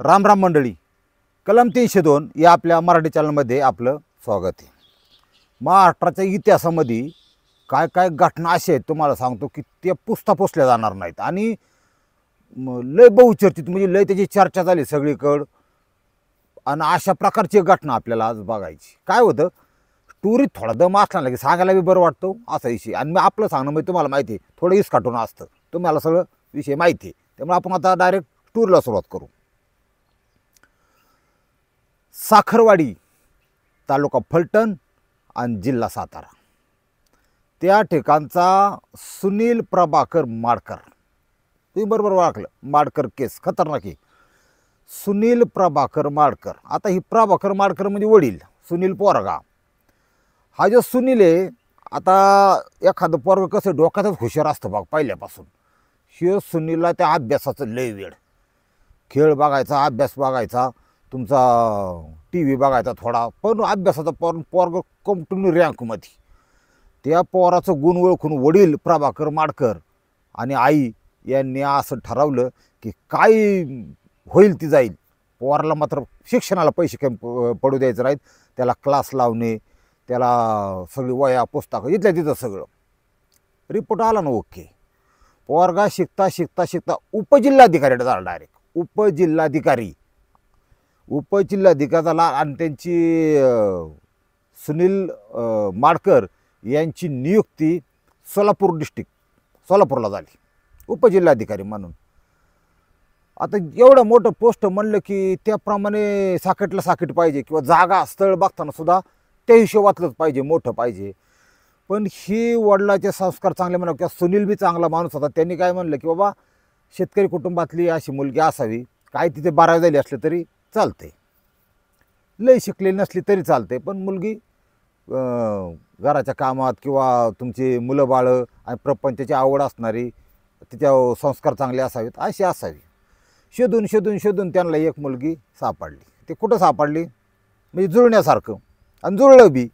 राम राम मंडळी, कलम 302 या आपल्या मराठी चॅनलमध्ये आपलं स्वागत आहे। महाराष्ट्राच्या इतिहासामध्ये काय काय घटना अशा आहेत तुम्हाला सांगतो की ते पुसता पोसल्या जाणार नाहीत आणि लय बहुचर्चित म्हणजे लय त्याची चर्चा झाली सगळीकडं। आणि अशा प्रकारची घटना आपल्याला आज बघायची। काय होतं, स्टोरीत थोडा दम असला की सांगायला बी बरं वाटतं असा विषय। आणि मी आपलं सांगणं म्हणजे तुम्हाला माहिती आहे थोडं इसकाटून असतं, तुम्हाला सगळं विषय माहिती आहे, त्यामुळे आपण आता डायरेक्ट टूरला सुरुवात करू। साखरवाडी तालुका फलटण आणि जिल्हा सातारा, त्या ठिकाणचा सुनील प्रभाकर माडकर, तुम्ही बरोबर ओळखलं, माडकर केस खतरनाक आहे। सुनील प्रभाकर माडकर, आता ही प्रभाकर माडकर म्हणजे वडील सुनील पोरगा। हा जो सुनील आहे, आता एखादं पोरग कसं डोक्यातच हुशार असतं बघ पहिल्यापासून, हे सुनीलला त्या अभ्यासाचं लय वेळ, खेळ बघायचा, अभ्यास बघायचा, तुमचा टी व्ही बघायचा थोडा, पण अभ्यासाचा पोरग कंटिन्यू रँकमध्ये। त्या पोराचं गुण ओळखून वडील प्रभाकर माडकर आणि आई यांनी असं ठरवलं की काय होईल ती जाईल, पोराला मात्र शिक्षणाला पैसे काही पडू द्यायचं नाहीत, त्याला क्लास लावणे, त्याला सगळी वया पुस्तकं इथल्या तिथं सगळं। रिपोर्ट आला ना ओके, पोरगा शिकता शिकता शिकता उपजिल्हाधिकारी झाला, डायरेक्ट उपजिल्हाधिकारी झाला। आणि त्यांची सुनील माडकर यांची नियुक्ती सोलापूर डिस्ट्रिक्ट सोलापूरला झाली उपजिल्हाधिकारी म्हणून। आता एवढं मोठं पोस्ट म्हणलं की त्याप्रमाणे साकटला साकट पाहिजे, किंवा जागा स्थळ बघताना सुद्धा त्या हिशोबातलंच पाहिजे, मोठं पाहिजे। पण ही वडिलाचे संस्कार चांगले म्हणा, किंवा सुनील बी चांगला माणूस होता, त्यांनी काय म्हणलं की बाबा शेतकरी कुटुंबातली अशी मुलगी असावी, काय तिथे 12वी झाली असले तरी चालते, लय शिकलेली नसली तरी चालते, पण मुलगी घराच्या कामात किंवा तुमची मुलं बाळं आणि प्रपंचाची आवड असणारी, तिच्या संस्कार चांगले असावेत अशी असावी। शोधून शोधून शोधून त्यांना एक मुलगी सापडली। ते कुठं सापडली म्हणजे जुळण्यासारखं, आणि जुळलं बी।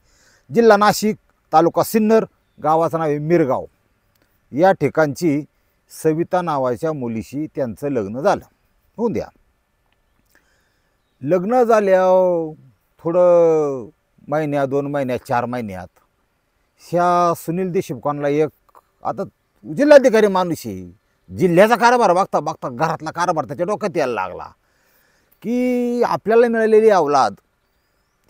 जिल्हा नाशिक, तालुका सिन्नर, गावाचं नाव आहे मिरगाव। या ठिकाणची सविता नावाच्या मुलीशी त्यांचं लग्न झालं। होऊन द्या, लग्न झाल्यावर थोडं महिन्या 2 महिन्यात 4 महिन्यात ह्या सुनील देशमुखांना एक, आता जिल्हाधिकारी माणूस आहे, जिल्ह्याचा कारभार बघता बघता घरातला कारभार त्याच्या डोक्यात यायला लागला की आपल्याला मिळालेली अवलाद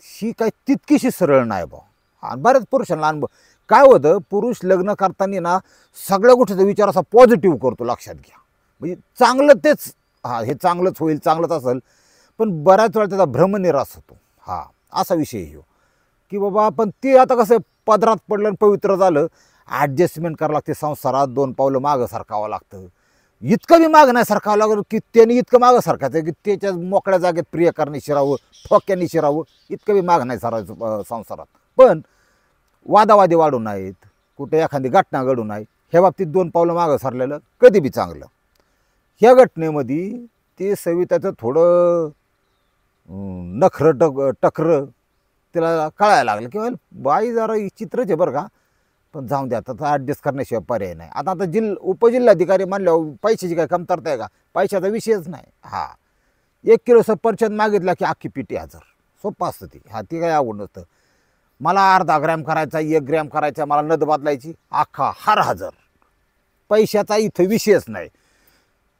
ही काही तितकीशी सरळ नाही बा। आणि बऱ्याच पुरुषांना अनुभव काय होतं, पुरुष लग्न करताना ना सगळ्या गोष्टीचा विचार असा पॉझिटिव्ह करतो, लक्षात घ्या, म्हणजे चांगलं तेच, हां हे चांगलंच होईल, चांगलंच असेल, पण बऱ्याच वेळा त्याचा भ्रमनिरास होतो। हा असा विषय हो की बाबा, पण ते आता कसं पदरात पडलं आणि पवित्र झालं, ॲडजस्टमेंट करावं लागते संसारात, 2 पावलं मागं सरकावं लागतं। इतकं बी मागं नाही सरकावं लागलं की त्यांनी इतकं मागं सरकायचं की त्याच्या मोकळ्या जागेत प्रियकरांनी शिरावं, ठोक्यांनी शिरावं, इतकं बी मागं नाही सरायचं संसारात। पण वादावादी वाढू नाहीत, कुठे एखादी घटना घडू नये, ह्या बाबतीत 2 पावलं मागं सरलेलं कधी बी चांगलं। ह्या घटनेमध्ये ते सविताचं थोडं नखरं टकरं तिला कळायला लागलं की बाई जरा चित्रच आहे बरं का, पण जाऊन द्या, आता ॲडजस्ट करण्याशिवाय पर्याय नाही। आता उपजिल्हाधिकारी म्हणल्यावर पैशाची काय कमतरता आहे का, पैशाचा विषयच नाही। हा 1 किलो सफरचंद मागितला की अख्खी पिटी हजर, सोपं असतं ती, हा ती काय आवड नसतं। मला अर्धा ग्रॅम करायचा, 1 ग्रॅम करायचा, मला नद बदलायची, अख्खा हार हजर, पैशाचा इथं विषयच नाही।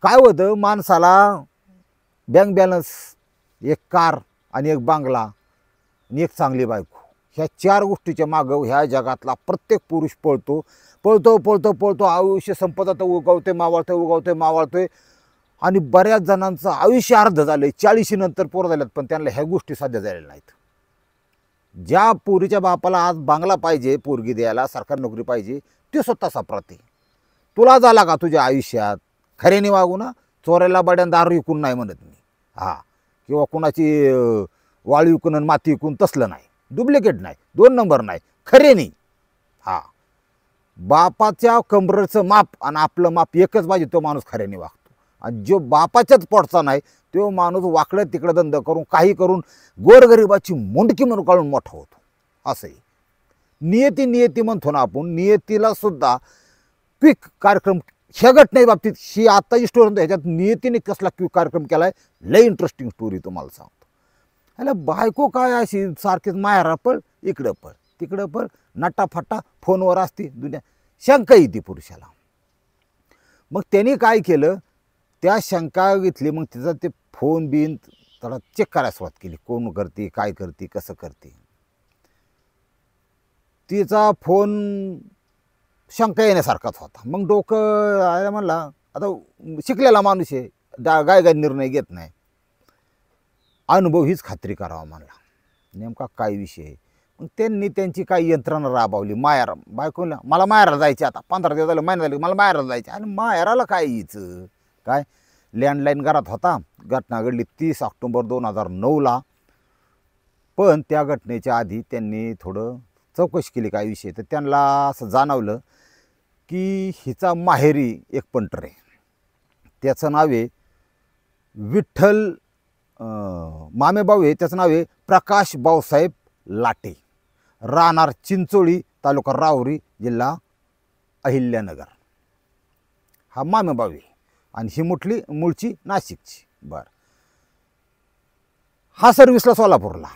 काय होतं, माणसाला बँक बॅलन्स, एक कार आणि एक बांगला आणि एक चांगली बायको, ह्या 4 गोष्टीच्या मागं ह्या जगातला प्रत्येक पुरुष पळतो पळतो पळतो पळतो, आयुष्य संपत जातं, उगवते मावळतोय, उगवते मावळतोय। आणि बऱ्याच जणांचं आयुष्य अर्ध झालं आहे, 40 नंतर पोरं झाल्यात, पण त्यांना ह्या गोष्टी साध्य झालेल्या नाहीत। ज्या पोरीच्या बापाला आज बांगला पाहिजे, पोरगी द्यायला, सरकारी नोकरी पाहिजे, ते स्वतः सापडते। तुला झाला का तुझ्या आयुष्यात, खऱ्याने वागू ना, चोरायला बड्यान दारू विकून नाही म्हणत मी, हा, किंवा कुणाची वाळू विकून आणि माती विकून, तसलं नाही, डुप्लिकेट नाही, 2 नंबर नाही, खरे नाही। हा बापाच्या कमरेचं माप आणि आपलं माप एकच पाहिजे, तो माणूस खऱ्याने वागतो। आणि जो बापाच्याच पोटचा नाही तो माणूस वाकडं तिकडं धंद करून काही करून गोरगरिबाची मुंडकी म्हणून काढून मोठा होतो। असंही नियती म्हणतो ना आपण, नियतीला सुद्धा क्विक कार्यक्रम ह्या घटने बाबतीत ही आत्ताची स्टोरी ह्याच्यात नियतीने कसला कार्यक्रम केला आहे, लय इंटरेस्टिंग स्टोरी तुम्हाला सांगतो. ह्याला बायको काय अशी सारखीच माहेरा पळ, इकडं पळ तिकडं पळ, नटाफटा फोनवर असते दुनिया. शंका येते पुरुषाला. मग त्यांनी काय केलं, त्या शंका घेतली, मग तिचा ते फोन बिन त्याला चेक करायला सुरुवात केली, कोण करते, काय करते, कसं करते. तिचा फोन शंका येण्यासारखाच होता. मग डोकं आयला म्हणला, आता शिकलेला माणूस आहे, गाय निर्णय घेत नाही, अनुभव हीच खात्री करावा म्हणला, नेमका काय विषय आहे. मग त्यांनी त्यांची काही यंत्रणा राबवली. माहेर बायकोला, मला माहेराला जायचे, आता 15 दिवस झाले, महिना झाले, मला माहेराला जायचे. आणि माहेराला काय यायचं काय, लँडलाईन घरात होता. घटना घडली 30 ऑक्टोबर 2009ला. पण त्या घटनेच्या आधी त्यांनी थोडं चौकशी केली काय विषय. तर त्यांना असं जाणवलं की हिचा माहेरी एक पंटर आहे, त्याचं नाव आहे विठ्ठल मामेभाऊ आहे, त्याचं नाव आहे प्रकाश भाऊसाहेब लाटे, राहणार चिंचोळी, तालुका राहुरी, जिल्हा अहिल्यानगर. हा मामेभाऊ आहे. आणि ही मूळची नाशिकची. बरं, हा सर्व्हिसला सोलापूरला,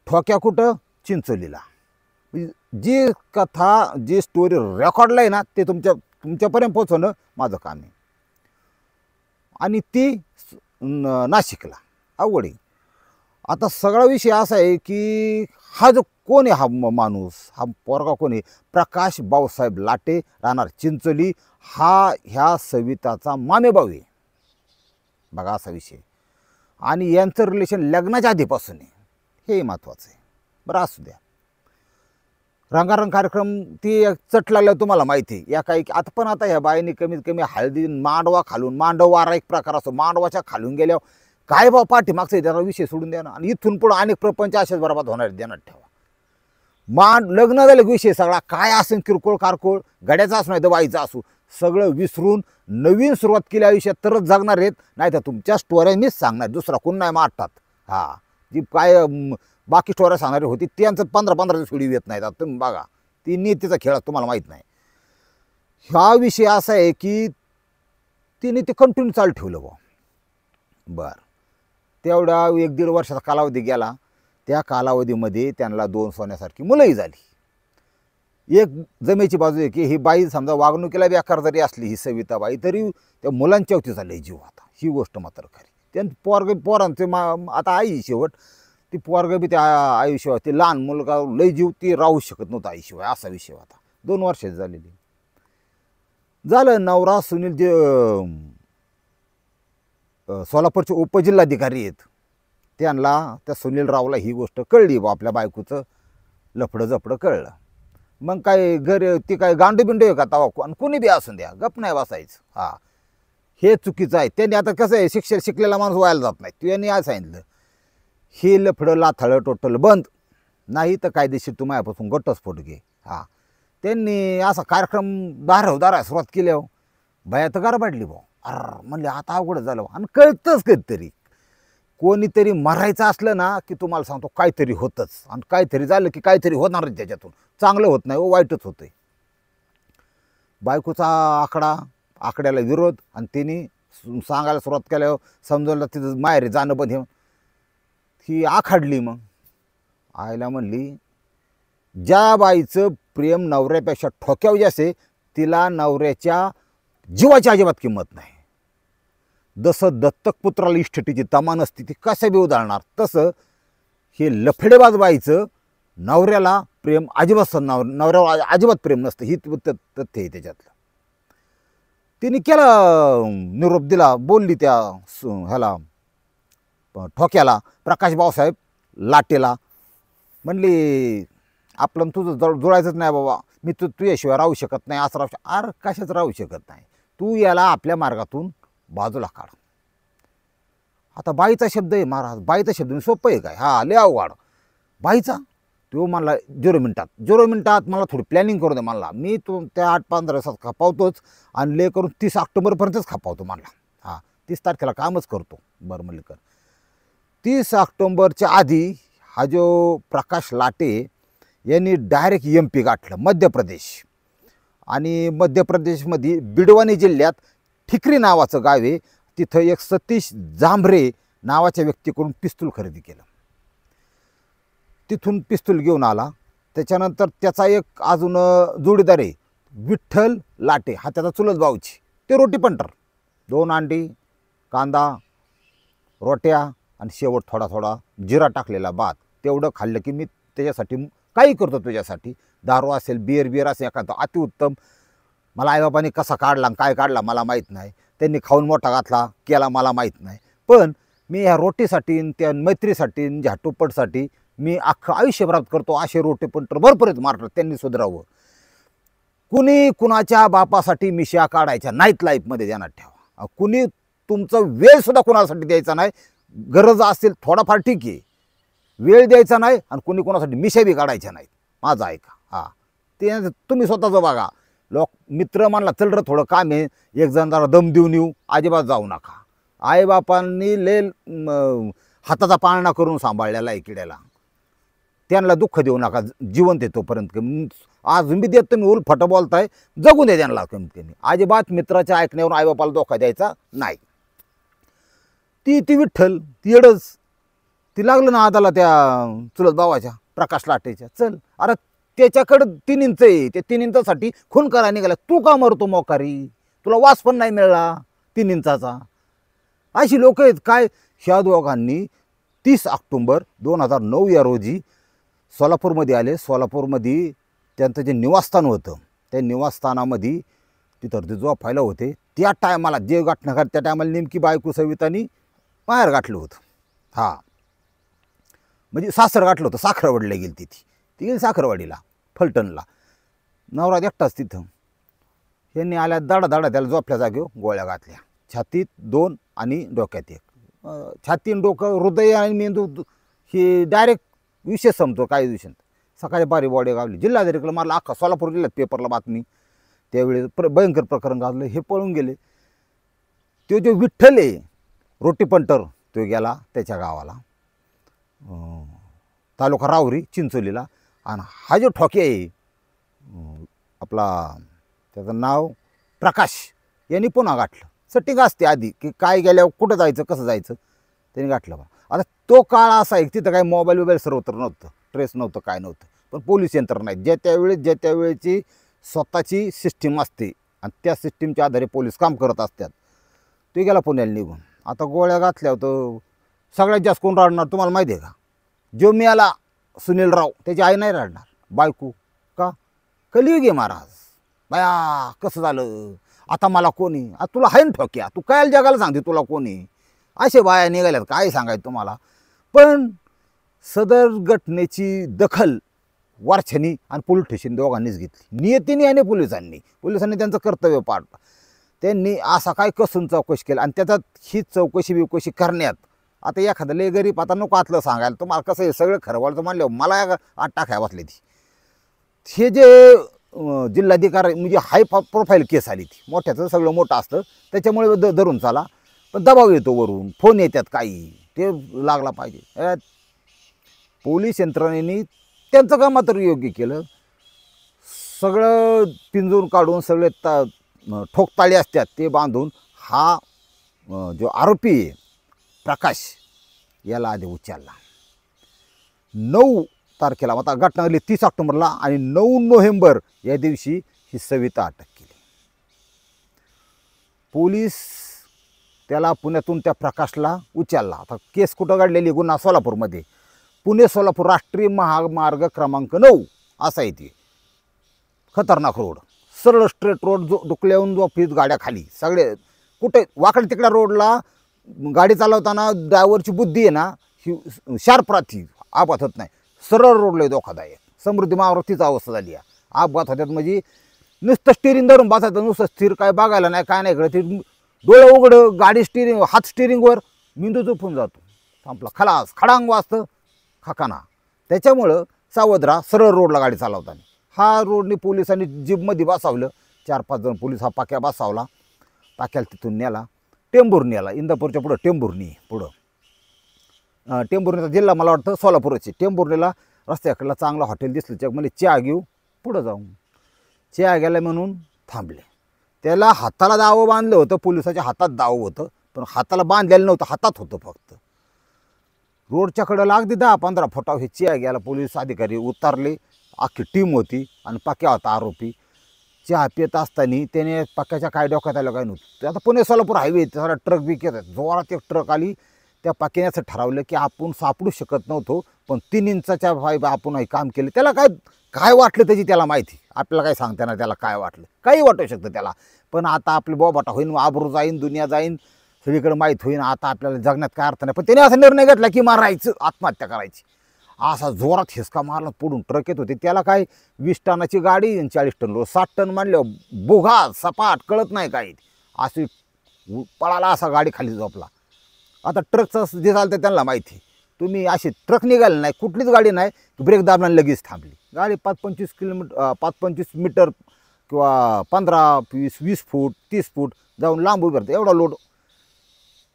ठोक्या कुठं, चिंचोलीला. जी कथा, जी स्टोरी रेकॉर्डला आहे ना, ते तुमच्यापर्यंत पोहोचवणं माझं काम आहे. आणि ती नाशिकला अवघड आहे. आता सगळा विषय असा आहे की हा जो कोण आहे, हा माणूस, हा पोरगा कोण आहे, प्रकाश भाऊसाहेब लाटे, राहणार चिंचोली, हा ह्या सविताचा मामेभाऊ आहे. बघा असा विषय. आणि यांचं रिलेशन लग्नाच्या आधीपासून आहे, हे महत्त्वाचं आहे. बरं असू द्या. रंगारंग कार्यक्रम ती चट लागल्यावर तुम्हाला माहिती आहे या काही. आता पण आता ह्या बाईने कमीत कमी हळदी मांडवा खालून, मांडव वारा एक प्रकार असतो, मांडवाच्या खालून गेल्यावर काय बा पाठीमागचं त्याचा विषय सोडून द्या ना. आणि इथून पुढं अनेक प्रपंच असेच बरोबर होणार, ध्यानात ठेवा. लग्न झालं विषय सगळा काय असेल, किरकोळ कारकोळ, गड्याचा असू नाही तर बाईचा असू, सगळं विसरून नवीन सुरुवात केली आयुष्यात तरच जगणार आहेत. नाही तर तुमच्या स्टोऱ्या मीच सांगणार, दुसरा कोण नाही मारतात. हा, जी काय बाकी स्टोऱ्या सांगणारी होती त्यांचं 15-15 दिवस व्हिडिओ येत नाहीत. आता तुम्ही बघा, ती नीतीचा खेळ तुम्हाला माहीत नाही. हा विषय असा आहे की तिने ते कंटिन्यू चालू ठेवलं बा. बरं, तेवढा 1-1.5 वर्षाचा कालावधी गेला. त्या कालावधीमध्ये त्यांना 2 सोन्यासारखी मुलंही झाली. एक जमेची बाजू आहे की ही बाई समजा वागणुकीला बेकार जरी असली, ही सविताबाई, तरी त्या मुलांच्या होती झाली जीव. आता ही गोष्ट मात्र खरी. त्यांनी पोरांचे आता आई शेवट, ती पोरगं बी त्या आईशिवाय, ते लहान मुलगा लय जीव, ती राहू शकत नव्हता आईशिवाय, असा विषय होता. 2 वर्षाची झालेली. झालं, नवरा सुनील जे सोलापूरचे उपजिल्हाधिकारी आहेत, त्यांना त्या सुनील रावला ही गोष्ट कळली बा, आपल्या बायकोचं लफडं जपडं कळलं. मग काय ती काय गांडू बिंडू आहे का तवा, आणि कुणी बी असून द्या, गप नाही बसायचं. हा, हे चुकीचं आहे. त्यांनी आता कसं आहे, शिकलेला माणूस व्हायला जात नाही. यांनी आज सांगितलं, हे लफडं लाथाळं टोटल बंद, नाही तर कायदेशीर तू माझ्यापासून घटस्फोट घे. हा, त्यांनी असा कार्यक्रम दारावर सुरुवात केल्यावर बाया तर गरबाडली भाऊ. म्हणले आता अवघड झालं. आणि कळतंच कधीतरी, कोणीतरी मरायचं असलं ना की तुम्हाला सांगतो काहीतरी होतंच. आणि काहीतरी झालं की काहीतरी होणारच त्याच्यातून, चांगलं होत नाही, वाईटच होतंय. बायकोचा आकड्याला विरोध, आणि तिने सांगायला सुरुवात केल्यावर समजवलं तिथं माहेरी जाणं बंद. ही आखाडली. मग आईला म्हणली, ज्या बाईचं प्रेम नवऱ्यापेक्षा ठोक्यावर असे, तिला नवऱ्याच्या जीवाची अजिबात किंमत नाही. जसं दत्तक पुत्राला इष्टटीची तमा नसती, ती कशा बी उदाहरणार, तसं हे लफडेबाज बाईचं नवऱ्याला प्रेम अजिबात, नवऱ्यावर अजिबात प्रेम नसतं. ही तथ्य आहे त्याच्यातलं. तिने केला निरोप दिला, बोलली त्या ह्याला ठोक्याला, प्रकाश भाऊसाहेब लाटेला, म्हणली आपलं तुझं जुळायचंच नाही बाबा, मी तुझ्याशिवाय राहू शकत नाही, असं राहू अरे कशाच राहू शकत नाही, तू याला आपल्या मार्गातून बाजूला काढ. आता बाईचा शब्द आहे महाराज, बाईचा शब्द सोपं आहे काय, हा लय अवघड. बाईचा तो म्हणला 0 मिनिटात मला थोडी प्लॅनिंग करू दे म्हणला, मी तो त्या 8-15 दिवसात खपावतोच, आणि ले करून 30 ऑक्टोबरपर्यंतच खपावतो म्हणला. हा, 30 तारखेला कामच करतो. बरं म्हणलं कर. 30 ऑक्टोबरच्या आधी हा जो प्रकाश लाटे यांनी डायरेक्ट MP गाठलं, मध्य प्रदेश. आणि मध्य प्रदेशमध्ये बिडवानी जिल्ह्यात ठिकरी नावाचं गाव आहे, तिथं एक सतीश जांभरे नावाच्या व्यक्तीकडून पिस्तूल खरेदी केलं. तिथून पिस्तूल घेऊन आला. त्याच्यानंतर त्याचा एक अजून जोडीदार आहे विठ्ठल लाटे, हा त्याचा चुलत भाऊची. ते रोटी पंटर, 2 अंडी, कांदा, रोट्या आणि शेवट थोडा थोडा जिरा टाकलेला भात, तेवढं खाल्लं की मी त्याच्यासाठी काही करतो तुझ्यासाठी. दारू असेल, बिअर असेल एखादं अतिउत्तम. मला आईबापांनी कसा काढला काय काढला मला माहीत नाही, त्यांनी खाऊन मोठा घातला केला मला माहीत नाही, पण मी ह्या रोटीसाठी त्या मैत्रीसाठी ह्या टुप्पटसाठी मी अख्खं आयुष्य प्राप्त करतो. असे रोटे पंटर भरपूर आहेत महाराष्ट्रात, त्यांनी सुधारावं. कुणी कुणाच्या बापासाठी मिशा काढायच्या नाहीत लाईफमध्ये, ध्यानात ठेवा. कुणी तुमचा वेळसुद्धा कुणासाठी द्यायचा नाही. गरज असेल थोडाफार ठीक आहे, वेळ द्यायचा नाही. आणि कुणी कोणासाठी मिशा बी काढायच्या नाहीत, माझं ऐका. हां, ते तुम्ही स्वतःचं बघा. लोक मित्र म्हणला चल रे थोडं काम आहे, एक जण जरा दम देऊन येऊ, अजिबात जाऊ नका. आईबापांनी लय हाताचा पाळणा करून सांभाळलेला आहे किड्याला, त्यांना दुःख देऊ नका जिवंत आहे तोपर्यंत. आज मी देत तुम्ही उल फटं बोलताय, जगू दे त्यांना कमीत कमी. अजिबात मित्राच्या ऐकण्यावरून आईबापाला धोका द्यायचा नाही. ती विठ्ठल ती येडच, ती लागलं ना आदाला त्या चुलत भावाच्या प्रकाश लाटेच्या. चल अरे त्याच्याकडं 3 इंच आहे, त्या 3 इंचासाठी खून करा निघाला. तू का मरतो मोकारी, तुला वास पण नाही मिळाला 3 इंचाचा. अशी लोक आहेत काय. ह्या दोघांनी 30 ऑक्टोबर 2009 या रोजी सोलापूरमध्ये आले. सोलापूरमध्ये त्यांचं जे निवासस्थान होतं, त्या निवासस्थानामध्ये तिथं ते झोपायला होते. त्या टायमाला जे घटना त्या टायमाला नेमकी बायको सवितानी बाहेर गाठलं होतं. हां, म्हणजे सासर गाठलं होतं, साखरवाडीला गेली ती गेली साखरवाडीला फलटणला. नवरा एकटाच तिथं. यांनी आल्या दाडा त्याला झोपल्या जागेवर गोळ्या घातल्या, छातीत 2 आणि डोक्यात 1. छाती आणि डोकं, हृदय आणि मेंदू हे डायरेक्ट विषय संपतो काही दिवसांत. सकाळी बारी बॉडी गावली, जिल्हाधिकारीला मारला, अख्खा सोलापूर जिल्ह्यात पेपरला बातमी. त्यावेळी भयंकर प्रकरण गाजलं. हे पळून गेले. तो जो विठ्ठल आहे रोटी पंटर, तो गेला त्याच्या गावाला, तालुका राहुरी चिंचोलीला. आणि हा जो ठोके आहे आपला, त्याचं नाव प्रकाश, यांनी पुन्हा गाठलं. सटिंग असते आधी की काय गेल्यावर कुठं जायचं कसं जायचं, त्यांनी गाठलं. आता तो काळ असा आहे तिथं काही मोबाईल वगैरे सर्वत्र नव्हतं, ट्रेस नव्हतं, काय नव्हतं. पण पोलीस यंत्रणा नाही, ज्या त्यावेळेची स्वतःची सिस्टीम असते आणि त्या सिस्टीमच्या आधारे पोलीस काम करत असतात. ते गेला पुण्याला निघून. आता गोळ्या घातल्यावर तर सगळ्यात जास्त कोण रडणार तुम्हाला माहिती आहे का? जो मिळाला सुनील राव, त्याची आई नाही रडणार, बायको. का? कलियुग आहे महाराज. बाया कसं झालं आता मला कोणी, आता तुला हाय ना ठोक्या, तू काय जगाला सांगते तुला कोणी. असे बाया निघाल्यात काय सांगायचं तुम्हाला. पण सदर घटनेची दखल वारछनी आणि पोलीस स्टेशन दोघांनीच घेतली, नियतीने आणि पोलिसांनी त्यांचं कर्तव्य पार. त्यांनी असा काय कसून चौकशी केली आणि त्याच्यात ही चौकशी करण्यात. आता एखादं लय गरीब, आता नको आतलं सांगायला तुम्हाला, कसं हे सगळं खरं बोलतं म्हणलं मला आत टाकाय बसली ती. हे जे जिल्हाधिकारी म्हणजे हाय प्रोफाईल केस आली ती, मोठ्याचं सगळं मोठं असतं त्याच्यामुळे धरून चाला. पण दबाव येतो वरून, फोन येतात काही, ते लागला पाहिजे. पोलीस यंत्रणेने त्यांचं काम मात्र योग्य केलं. सगळं पिंजून काढून सगळे ठोकताळे असतात ते बांधून हा जो आरोपी आहे प्रकाश याला आधी उचलला. 9 तारखेला, आता घटना घडली 30 ऑक्टोबरला आणि 9 नोव्हेंबर या दिवशी ही सविता अटक केली. पोलीस त्याला पुण्यातून त्या प्रकाशला उचलला. आता केस कुठं काढलेली, गुन्हा सोलापूरमध्ये, पुणे सोलापूर राष्ट्रीय महामार्ग क्रमांक 9 असा आहे ती. खतरनाक रोड, सरळ स्ट्रेट रोड, जो डुकल्याहून जो फीज गाड्या खाली सगळे कुठे वाकडे तिकड्या रोडला गाडी चालवताना ड्रायव्हरची बुद्धी आहे ना ही शार्प राहते, अपघात होत नाही. सरळ रोडला धोकादायक. समृद्धी महामार्गावर अवस्था झाली आहे, अपघात होत्यात. म्हणजे नुसतं स्टिअरिंग धरून बसायचं, नुसतं स्थिर काय बघायला नाही काय नाही इकडे. ते डोळं उघडं गाडी स्टिअरिंग, हात स्टिअरिंगवर, मेंदू झोपून जातो, संपला खलास, खडांग वाजतं खाकाना. त्याच्यामुळं सावध राहा सरळ रोडला गाडी चालवताना. हा रोडने पोलिसांनी जीपमध्ये बसावलं, 4-5 जण पोलीस हा पाक्या बसावला. पाक्याला तिथून नेला, टेंभूर नेला, इंदापूरच्या पुढं टेंभुर्णी पुढं. टेंभुर्णीचा जिल्हा मला वाटतं सोलापूरचे. टेंभुर्णीला रस्त्याकडला चांगला हॉटेल दिसलं चक म्हणजे चहा घेऊ पुढं जाऊ. चिया गेला म्हणून थांबले. त्याला हाताला दावं बांधलं होतं, पोलिसाच्या हातात दावं होतं, पण हाताला बांधलेलं नव्हतं, हातात होतं फक्त. रोडच्या कडेला अगदी 10-15 फुटावर हे चिया गेला. पोलीस अधिकारी उतरले, अख्खी टीम होती आणि पक्या होता आरोपी. चहा पित असताना त्याने पक्याच्या काय डोक्यात आलं काय नव्हतं. आता पुणे सोलापूर हायवे सारा ट्रक बी येत आहेत. जोरात एक ट्रक आली. त्या पक्याने असं ठरवलं की आपण सापडू शकत नव्हतो, पण 3 इंचाच्या पाईप आपण हे काम केलं. त्याला काय काय वाटलं त्याची त्याला माहिती. आपल्याला काय सांगता ना त्याला काय वाटलं, काही वाटू शकतं त्याला. पण आता आपली बोबाटा होईन, आबरू जाईन, दुनिया जाईन, सगळीकडे माहीत होईन. आता आपल्याला जगण्यात काय अर्थ नाही. पण त्याने असा निर्णय घेतला की मारायचं, आत्महत्या करायची. असा जोरात हिसका मारला. पुढून ट्रक येत होते. त्याला काय 20 टनाची गाडी आणि 40 टन लोड, 60 टन मानल्यावर बोघा सपाट कळत नाही काही. अशी पळाला, असा गाडी खाली झोपला. आता ट्रकचं जे झालं तर त्यांना माहिती. तुम्ही अशी ट्रक निघाली नाही, कुठलीच गाडी नाही, ब्रेक दाबला लगेच थांबली गाडी. 5-25 किलोमीटर 5-25 मीटर किंवा 15-20 फूट 30 फूट जाऊन लांब उभं राहतं. एवढा लोड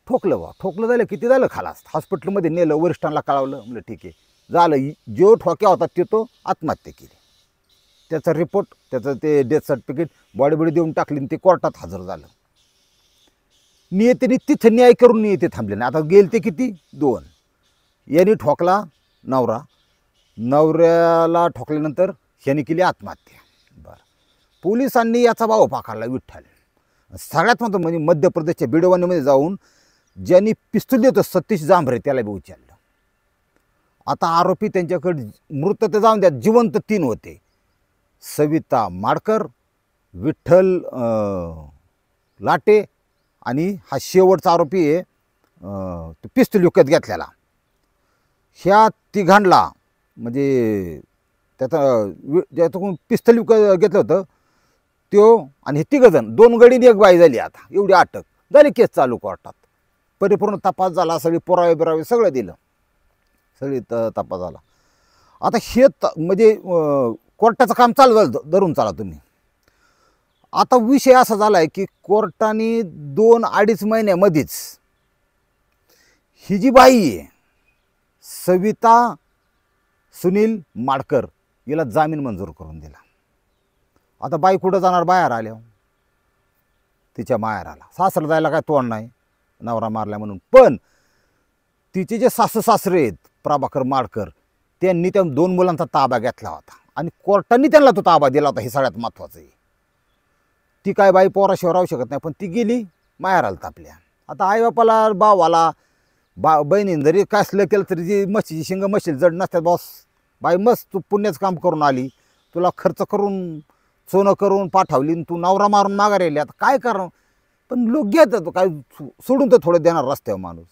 ठोकलं बा. ठोकलं झालं, किती झालं खालास. हॉस्पिटलमध्ये नेलं, वरिष्ठांना कळवलं. म्हणलं ठीक आहे झालं. जो ठोक्या होता तो आत्महत्या केली. त्याचा रिपोर्ट, त्याचं ते डेथ सर्टिफिकेट, बॉडी देऊन टाकली आणि ते कोर्टात हजर झालं. नियतीने तिथं न्याय करून नियती थांबले नाही. आता गेल ते किती 2. यांनी ठोकला नवरा, नवऱ्याला ठोकल्यानंतर ह्याने केली आत्महत्या. बरं, पोलिसांनी याचा भाव पाकारला विठ्ठल. सगळ्यात महत्त्वाचं म्हणजे मध्य प्रदेशच्या बिडवानीमध्ये जाऊन ज्यांनी पिस्तूल देतो सतीश जांभरे त्याला बी उचललं. आता आरोपी त्यांच्याकडे मृत तर जाऊन द्या, जिवंत 3 होते. सविता माडकर, विठ्ठल लाटे आणि हा शेवटचा आरोपी आहे पिस्तूल विकत घेतलेला. ह्या तिघांना म्हणजे ज्याच्याकडून पिस्तूल विकत घेतलं होतं तो आणि हे 3 जण, 2 गडी 1 बाई झाली. आता एवढी अटक झाली, केस चालू कोर्टात. परिपूर्ण तपास झाला, सगळी पुरावे बिरावे सगळं दिलं, सगळी तपास झाला. आता हे म्हणजे कोर्टाचं काम चालू झालं, धरून चाला तुम्ही. आता विषय असा झाला आहे की कोर्टाने 2-2.5 महिन्यामध्येच ही जी बाई आहे सविता सुनील माडकर हिला जामीन मंजूर करून दिला. आता बाई कुठं जाणार, बाहेर आल्या, तिच्या माहेराला. सासरा जायला काय तोंड नाही, नवरा मारला म्हणून. पण तिचे जे सासू सासरे आहेत प्रभाकर माडकर, त्यांनी त्या 2 मुलांचा ताबा घेतला होता आणि कोर्टाने त्यांना तो ताबा दिला होता. हे सगळ्यात महत्त्वाचं आहे. ती काय बाई पोराशिवाय राहू शकत नाही, पण ती गेली माहेराला तापल्या. आता आईबापाला, भावाला, बहिणीने जरी कसलं केलं तरी जी म्हशीची शिंग म्हशील जड नसतात. बॉस बाई मस्त तू पुण्याचं काम करून आली, तुला खर्च करून सोनं करून पाठवली, तू नवरा मारून माघारी आली. आता काय करा. पण लोक घेतात, काय सोडून तर थोडं देणार रस्त्यावर माणूस.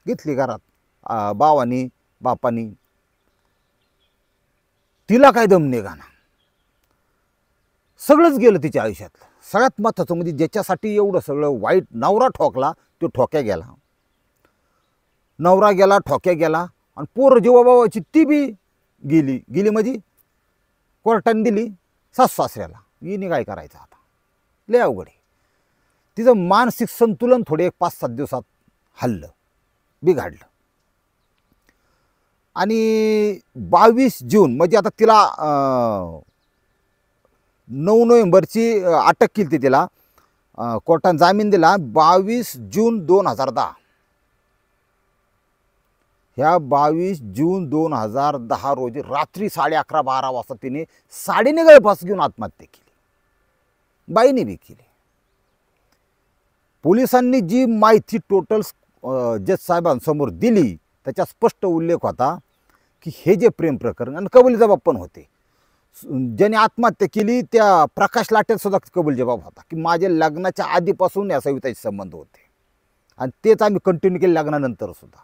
घेतली घरात भावानी बापानी. तिला काय दम निघाना, सगळंच गेलं तिच्या आयुष्यातलं. सगळ्यात महत्त्वाचं म्हणजे ज्याच्यासाठी एवढं सगळं वाईट, नवरा ठोकला तो ठोक्या गेला, नवरा गेला ठोक्या गेला, आणि पोरं जीवाभावाची ती बी गेली म्हणजे कोर्टाने दिली सासू सासऱ्याला. हिने काय करायचं आता, लय अवघड आहे. तिचं मानसिक संतुलन थोडे 5-7 दिवसात हल्लं, बिघडलं. आणि 22 जून म्हणजे आता तिला 9 नोव्हेंबरची अटक केली तिला, कोर्टाने जामीन दिला 22 जून 2010. ह्या 22 जून 2010 रोजी रात्री 11:30-12 वाजता तिने साडीने गळफास घेऊन आत्महत्या केली. बाईने बी केली. पोलिसांनी जी माहिती टोटल जज साहेबांसमोर दिली त्याचा स्पष्ट उल्लेख होता की हे जे प्रेम प्रकरण आणि कबुली जबाब पण होते. ज्याने आत्महत्या केली त्या प्रकाश लाटेत सुद्धा कबूल जबाब होता की माझ्या लग्नाच्या आधीपासून या सविताचे संबंध होते आणि तेच आम्ही कंटिन्यू केले लग्नानंतर सुद्धा.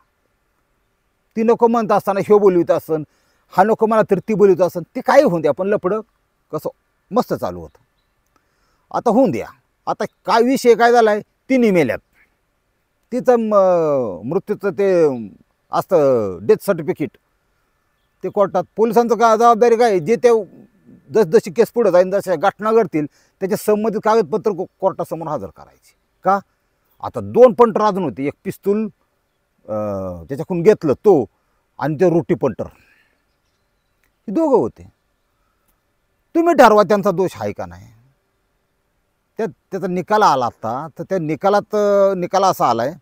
ती नको म्हणत असताना ह्यो बोलवित असन, हा नको म्हणा तर ती बोलवित असन, ते काही होऊन द्या, पण लपडं कसं मस्त चालू होतं. आता होऊन द्या. आता काय विषय काय झाला आहे, तिन्ही मेल्यात. तिचं मृत्यूचं ते असतं डेथ सर्टिफिकेट, ते कोर्टात. पोलिसांचं काय जबाबदारी काय, जे ते जसजशी केस पुढे जाईल, जशा घटना घडतील त्याच्या संबंधित कागदपत्र कोर्टासमोर हजर करायचे. का आता 2 पंटर अजून होते, एक पिस्तूल त्याच्याकडून घेतलं तो, आणि ते रोटी पंटर, हे दोघं होते. तुम्ही ठरवा त्यांचा दोष आहे का नाही. त्याचा निकाल आला आता, तर त्या निकाल असा आलाय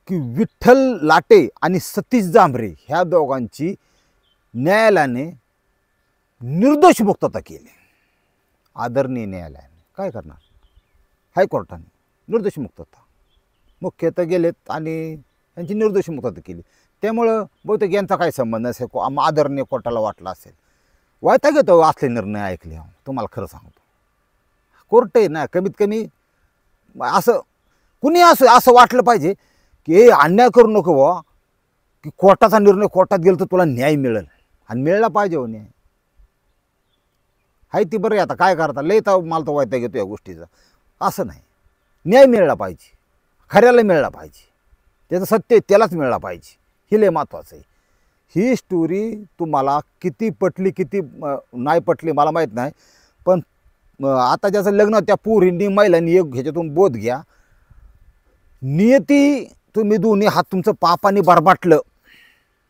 की विठ्ठल लाटे आणि सतीश जांभरे ह्या दोघांची न्यायालयाने निर्दोष मुक्तता केली. आदरणीय न्यायालयाने काय करणार, हायकोर्टाने निर्दोष मुक्तता, मुख्य तर गेलेत आणि यांची निर्दोष मुक्तता केली. त्यामुळं बहुतेक यांचा काही संबंध नसेल, आदरणीय कोर्टाला वाटला असेल. वायता घेतो असले निर्णय ऐकले. तुम्हाला खरं सांगतो, कोर्ट आहे ना, कमीत कमी असं कुणी असं वाटलं पाहिजे की हे अन्याय करू नको बुवा, की कोर्टाचा निर्णय कोर्टात गेलं तर तुला न्याय मिळेल, आणि मिळला पाहिजे हो न्याय. हाय ती बरं आहे, आता काय करता, लय तर मला तर वायता घेतो या गोष्टीचा. असं नाही, न्याय मिळला पाहिजे, खऱ्याला मिळला पाहिजे, त्याचं सत्य त्यालाच मिळला पाहिजे. हे लय महत्त्वाचं आहे. ही स्टोरी तुम्हाला किती पटली किती नाही पटली मला माहीत नाही, पण आता ज्याचं लग्न त्या पोरींनी महिलांनी एक ह्याच्यातून बोध घ्या. नियती तुम्ही दोन्ही हात तुमचं पापाने बरबाटलं.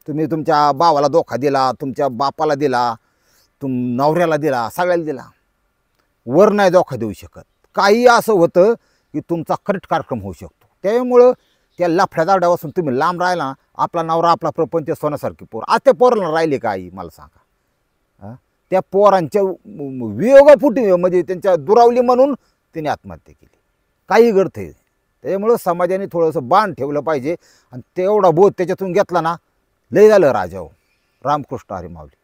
तुम्ही तुमच्या भावाला धोका दिला, तुमच्या बापाला दिला, नवऱ्याला दिला, सगळ्याला दिला. वर नाही धोका देऊ शकत. काही असं होतं की तुमचा करेक्ट कार्यक्रम होऊ शकतो. त्यामुळं त्या लफड्या दावड्यापासून तुम्ही लांब राहिला. आपला नवरा आपला प्रपंच सोन्यासारखी पोर. आज त्या पोराला राहिली का आई मला सांगा. त्या पोरांच्या वियोगापुटी म्हणजे त्यांच्या दुरावली म्हणून तिने आत्महत्या केली. काही गर्थ आहे. त्यामुळं समाजाने थोडंसं बाण ठेवलं पाहिजे, आणि तेवढा बोध त्याच्यातून घेतला ना, लय झालं राजाओ. रामकृष्ण हरी माऊली.